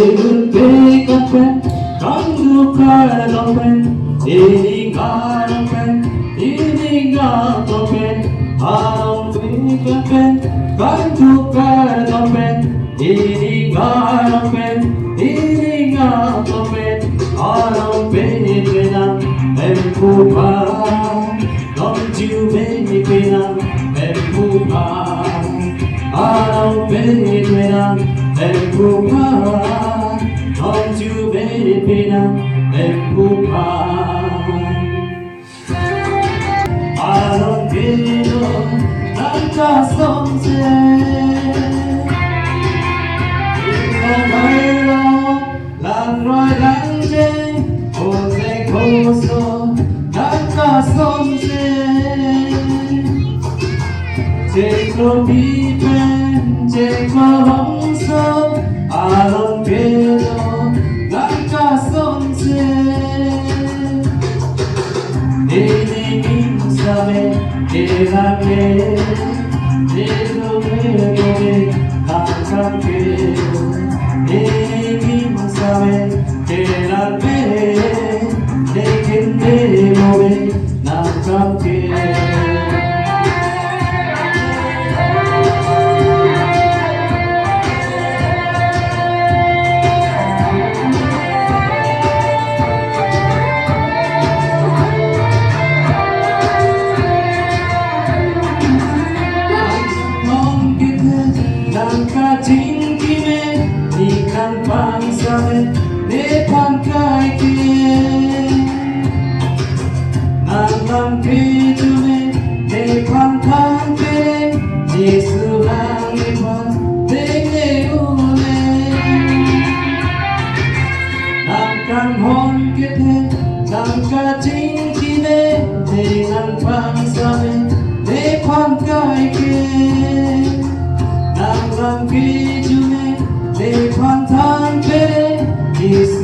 Even big open, come to cry open, eating God open, eating God open, I'm big open, come to cry open, eating God open, eating God open, I'm big enough, and move on, don't you make me up, and move on, I'm big enough, and move on, don't you make me up, and move on. I don't give up, I'm just something. Không phải lo làm rồi lắng chê cô sẽ khô số đã cả sống chê chê cô bí bên chê cô bóng sớm à lòng kê đô đã cả sống chê đi đi nhìn xa mê kê là kê đi đâu mê cô mê ta khăn kê Ekin sabe que la ve, ekin de move na kamke. Mong kita langkah tinggi ikan pangsame ne pangkai ke nalang kejume ne pangkai ke Yesu langi pa tenge ule nangkang hon kete nangka tingkine dengan pangsame ne pangkai ke nalang kejume They can't be